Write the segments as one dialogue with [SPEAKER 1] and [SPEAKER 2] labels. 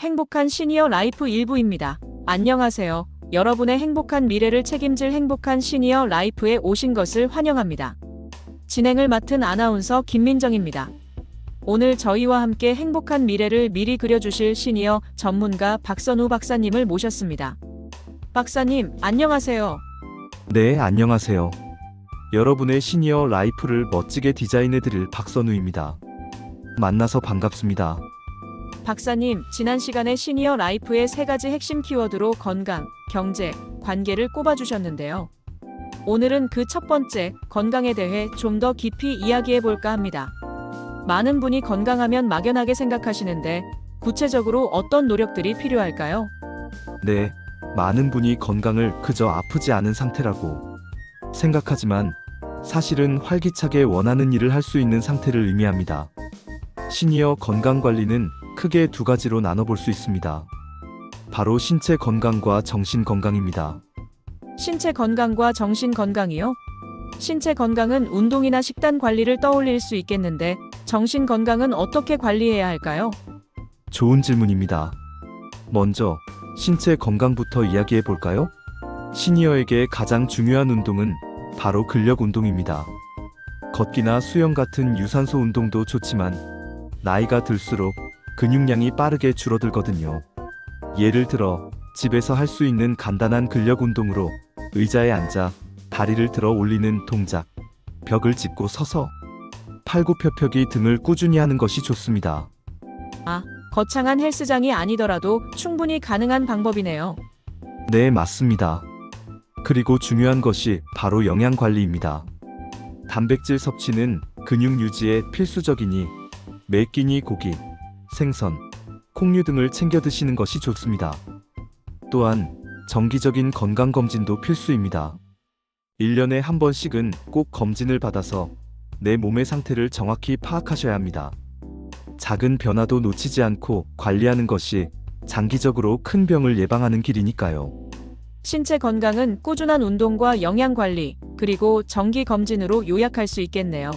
[SPEAKER 1] 행복한 시니어 라이프 일부입니다. 안녕하세요. 여러분의 행복한 미래를 책임질 행복한 시니어 라이프에 오신 것을 환영합니다. 진행을 맡은 아나운서 김민정입니다. 오늘 저희와 함께 행복한 미래를 미리 그려주실 시니어 전문가 박선우 박사님을 모셨습니다. 박사님, 안녕하세요.
[SPEAKER 2] 네, 안녕하세요. 여러분의 시니어 라이프를 멋지게 디자인해드릴 박선우입니다. 만나서 반갑습니다.
[SPEAKER 1] 박사님, 지난 시간에 시니어 라이프의 3가지 핵심 키워드로 건강, 경제, 관계를 꼽아주셨는데요. 오늘은 그 첫 번째, 건강에 대해 좀 더 깊이 이야기해볼까 합니다. 많은 분이 건강하면 막연하게 생각하시는데 구체적으로 어떤 노력들이 필요할까요?
[SPEAKER 2] 네, 많은 분이 건강을 그저 아프지 않은 상태라고 생각하지만 사실은 활기차게 원하는 일을 할 수 있는 상태를 의미합니다. 시니어 건강관리는 크게 2가지로 나눠볼 수 있습니다. 바로 신체 건강과 정신 건강입니다.
[SPEAKER 1] 신체 건강과 정신 건강이요? 신체 건강은 운동이나 식단 관리를 떠올릴 수 있겠는데 정신 건강은 어떻게 관리해야 할까요?
[SPEAKER 2] 좋은 질문입니다. 먼저 신체 건강부터 이야기해 볼까요? 시니어에게 가장 중요한 운동은 바로 근력 운동입니다. 걷기나 수영 같은 유산소 운동도 좋지만 나이가 들수록 근육량이 빠르게 줄어들거든요. 예를 들어 집에서 할 수 있는 간단한 근력 운동으로 의자에 앉아 다리를 들어 올리는 동작, 벽을 짚고 서서 팔굽혀펴기 등을 꾸준히 하는 것이 좋습니다.
[SPEAKER 1] 거창한 헬스장이 아니더라도 충분히 가능한 방법이네요.
[SPEAKER 2] 네, 맞습니다. 그리고 중요한 것이 바로 영양 관리입니다. 단백질 섭취는 근육 유지에 필수적이니 매 끼니 고기, 생선, 콩류 등을 챙겨 드시는 것이 좋습니다. 또한 정기적인 건강검진도 필수입니다. 1년에 한 번씩은 꼭 검진을 받아서 내 몸의 상태를 정확히 파악하셔야 합니다. 작은 변화도 놓치지 않고 관리하는 것이 장기적으로 큰 병을 예방하는 길이니까요.
[SPEAKER 1] 신체 건강은 꾸준한 운동과 영양 관리, 그리고 정기 검진으로 요약할 수 있겠네요.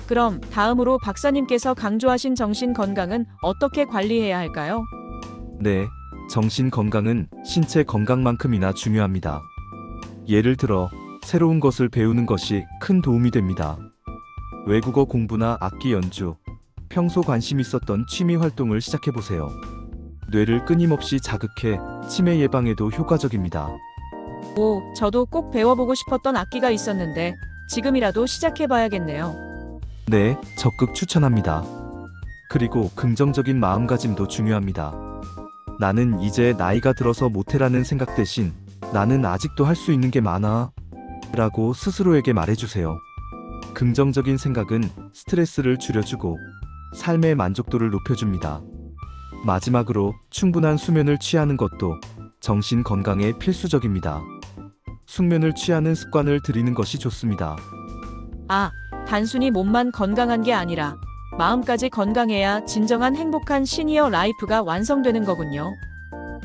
[SPEAKER 1] 그럼 다음으로 박사님께서 강조하신 정신 건강은 어떻게 관리해야 할까요?
[SPEAKER 2] 네, 정신 건강은 신체 건강만큼이나 중요합니다. 예를 들어 새로운 것을 배우는 것이 큰 도움이 됩니다. 외국어 공부나 악기 연주, 평소 관심 있었던 취미 활동을 시작해보세요. 뇌를 끊임없이 자극해 치매 예방에도 효과적입니다.
[SPEAKER 1] 저도 꼭 배워보고 싶었던 악기가 있었는데 지금이라도 시작해봐야겠네요.
[SPEAKER 2] 네, 적극 추천합니다. 그리고 긍정적인 마음가짐도 중요합니다. 나는 이제 나이가 들어서 못해라는 생각 대신 나는 아직도 할 수 있는 게 많아 라고 스스로에게 말해주세요. 긍정적인 생각은 스트레스를 줄여주고 삶의 만족도를 높여줍니다. 마지막으로 충분한 수면을 취하는 것도 정신 건강에 필수적입니다. 숙면을 취하는 습관을 들이는 것이 좋습니다.
[SPEAKER 1] 단순히 몸만 건강한 게 아니라 마음까지 건강해야 진정한 행복한 시니어 라이프가 완성되는 거군요.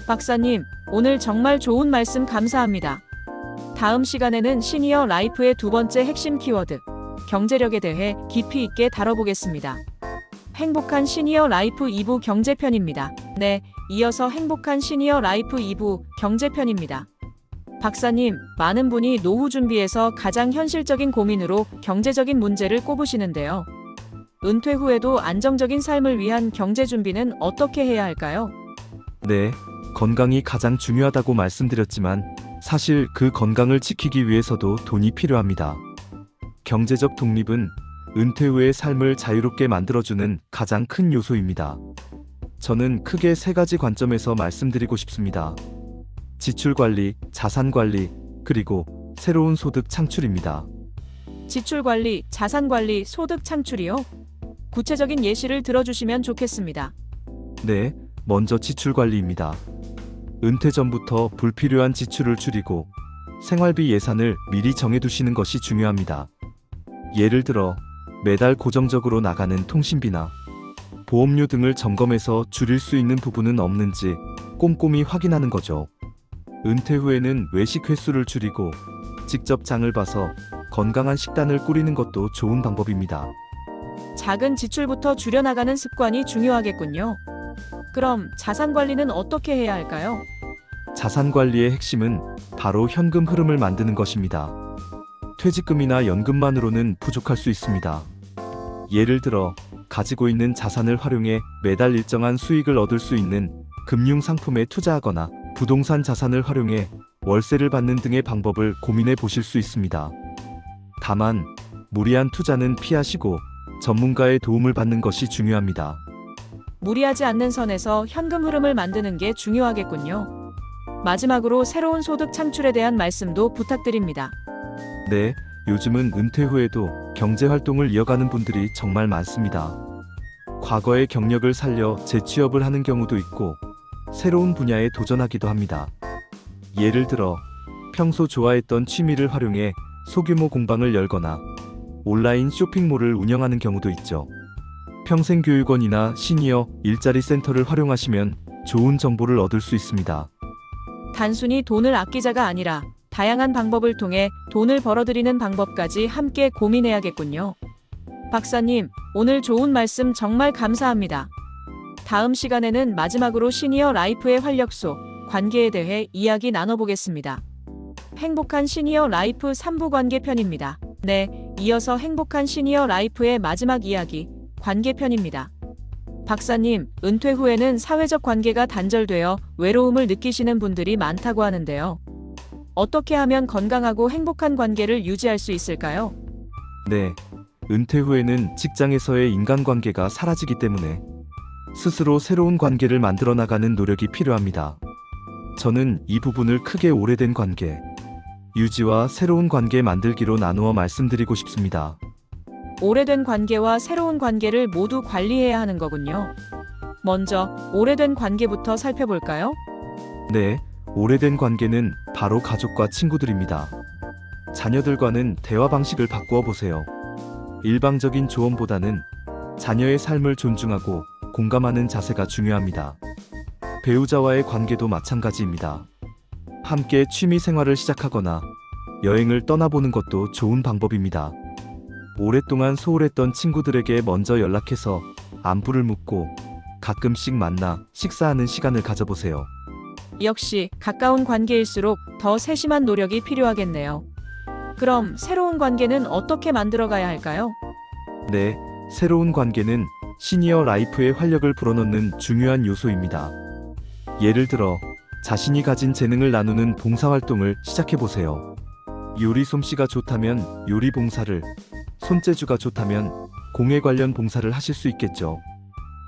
[SPEAKER 1] 박사님, 오늘 정말 좋은 말씀 감사합니다. 다음 시간에는 시니어 라이프의 2번째 핵심 키워드, 경제력에 대해 깊이 있게 다뤄보겠습니다. 행복한 시니어 라이프 2부 경제편입니다. 네, 이어서 행복한 시니어 라이프 2부 경제편입니다. 박사님, 많은 분이 노후 준비에서 가장 현실적인 고민으로 경제적인 문제를 꼽으시는데요. 은퇴 후에도 안정적인 삶을 위한 경제 준비는 어떻게 해야 할까요?
[SPEAKER 2] 네, 건강이 가장 중요하다고 말씀드렸지만 사실 그 건강을 지키기 위해서도 돈이 필요합니다. 경제적 독립은 은퇴 후의 삶을 자유롭게 만들어주는 가장 큰 요소입니다. 저는 크게 3가지 관점에서 말씀드리고 싶습니다. 지출 관리, 자산 관리, 그리고 새로운 소득 창출입니다.
[SPEAKER 1] 지출 관리, 자산 관리, 소득 창출이요? 구체적인 예시를 들어주시면 좋겠습니다.
[SPEAKER 2] 네, 먼저 지출 관리입니다. 은퇴 전부터 불필요한 지출을 줄이고 생활비 예산을 미리 정해두시는 것이 중요합니다. 예를 들어 매달 고정적으로 나가는 통신비나 보험료 등을 점검해서 줄일 수 있는 부분은 없는지 꼼꼼히 확인하는 거죠. 은퇴 후에는 외식 횟수를 줄이고 직접 장을 봐서 건강한 식단을 꾸리는 것도 좋은 방법입니다.
[SPEAKER 1] 작은 지출부터 줄여나가는 습관이 중요하겠군요. 그럼 자산 관리는 어떻게 해야 할까요?
[SPEAKER 2] 자산 관리의 핵심은 바로 현금 흐름을 만드는 것입니다. 퇴직금이나 연금만으로는 부족할 수 있습니다. 예를 들어 가지고 있는 자산을 활용해 매달 일정한 수익을 얻을 수 있는 금융 상품에 투자하거나 부동산 자산을 활용해 월세를 받는 등의 방법을 고민해 보실 수 있습니다. 다만 무리한 투자는 피하시고 전문가의 도움을 받는 것이 중요합니다.
[SPEAKER 1] 무리하지 않는 선에서 현금 흐름을 만드는 게 중요하겠군요. 마지막으로 새로운 소득 창출에 대한 말씀도 부탁드립니다.
[SPEAKER 2] 네, 요즘은 은퇴 후에도 경제 활동을 이어가는 분들이 정말 많습니다. 과거의 경력을 살려 재취업을 하는 경우도 있고 새로운 분야에 도전하기도 합니다. 예를 들어 평소 좋아했던 취미를 활용해 소규모 공방을 열거나 온라인 쇼핑몰을 운영하는 경우도 있죠. 평생교육원이나 시니어 일자리 센터를 활용하시면 좋은 정보를 얻을 수 있습니다.
[SPEAKER 1] 단순히 돈을 아끼자가 아니라 다양한 방법을 통해 돈을 벌어들이는 방법까지 함께 고민해야겠군요. 박사님, 오늘 좋은 말씀 정말 감사합니다. 다음 시간에는 마지막으로 시니어 라이프의 활력소, 관계에 대해 이야기 나눠보겠습니다. 행복한 시니어 라이프 3부 관계 편입니다. 네, 이어서 행복한 시니어 라이프의 마지막 이야기, 관계 편입니다. 박사님, 은퇴 후에는 사회적 관계가 단절되어 외로움을 느끼시는 분들이 많다고 하는데요. 어떻게 하면 건강하고 행복한 관계를 유지할 수 있을까요?
[SPEAKER 2] 네, 은퇴 후에는 직장에서의 인간관계가 사라지기 때문에 스스로 새로운 관계를 만들어 나가는 노력이 필요합니다. 저는 이 부분을 크게 오래된 관계, 유지와 새로운 관계 만들기로 나누어 말씀드리고 싶습니다.
[SPEAKER 1] 오래된 관계와 새로운 관계를 모두 관리해야 하는 거군요. 먼저 오래된 관계부터 살펴볼까요?
[SPEAKER 2] 네, 오래된 관계는 바로 가족과 친구들입니다. 자녀들과는 대화 방식을 바꾸어 보세요. 일방적인 조언보다는 자녀의 삶을 존중하고 공감하는 자세가 중요합니다. 배우자와의 관계도 마찬가지입니다. 함께 취미 생활을 시작하거나 여행을 떠나보는 것도 좋은 방법입니다. 오랫동안 소홀했던 친구들에게 먼저 연락해서 안부를 묻고 가끔씩 만나 식사하는 시간을 가져보세요.
[SPEAKER 1] 역시 가까운 관계일수록 더 세심한 노력이 필요하겠네요. 그럼 새로운 관계는 어떻게 만들어가야 할까요?
[SPEAKER 2] 네, 새로운 관계는 시니어 라이프의 활력을 불어넣는 중요한 요소입니다. 예를 들어 자신이 가진 재능을 나누는 봉사활동을 시작해보세요. 요리 솜씨가 좋다면 요리 봉사를, 손재주가 좋다면 공예 관련 봉사를 하실 수 있겠죠.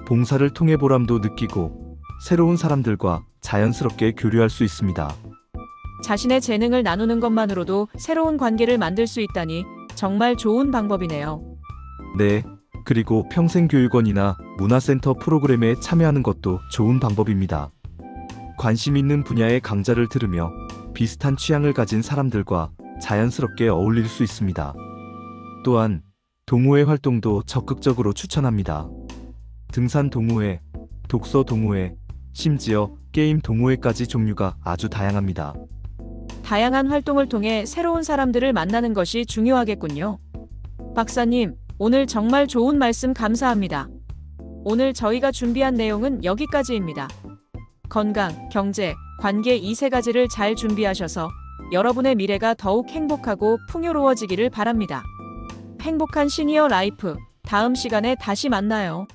[SPEAKER 2] 봉사를 통해 보람도 느끼고 새로운 사람들과 자연스럽게 교류할 수 있습니다.
[SPEAKER 1] 자신의 재능을 나누는 것만으로도 새로운 관계를 만들 수 있다니 정말 좋은 방법이네요.
[SPEAKER 2] 네, 그리고 평생교육원이나 문화센터 프로그램에 참여하는 것도 좋은 방법입니다. 관심 있는 분야의 강좌를 들으며 비슷한 취향을 가진 사람들과 자연스럽게 어울릴 수 있습니다. 또한 동호회 활동도 적극적으로 추천합니다. 등산 동호회, 독서 동호회, 심지어 게임 동호회까지 종류가 아주 다양합니다.
[SPEAKER 1] 다양한 활동을 통해 새로운 사람들을 만나는 것이 중요하겠군요. 박사님, 오늘 정말 좋은 말씀 감사합니다. 오늘 저희가 준비한 내용은 여기까지입니다. 건강, 경제, 관계 이 세 가지를 잘 준비하셔서 여러분의 미래가 더욱 행복하고 풍요로워지기를 바랍니다. 행복한 시니어 라이프, 다음 시간에 다시 만나요.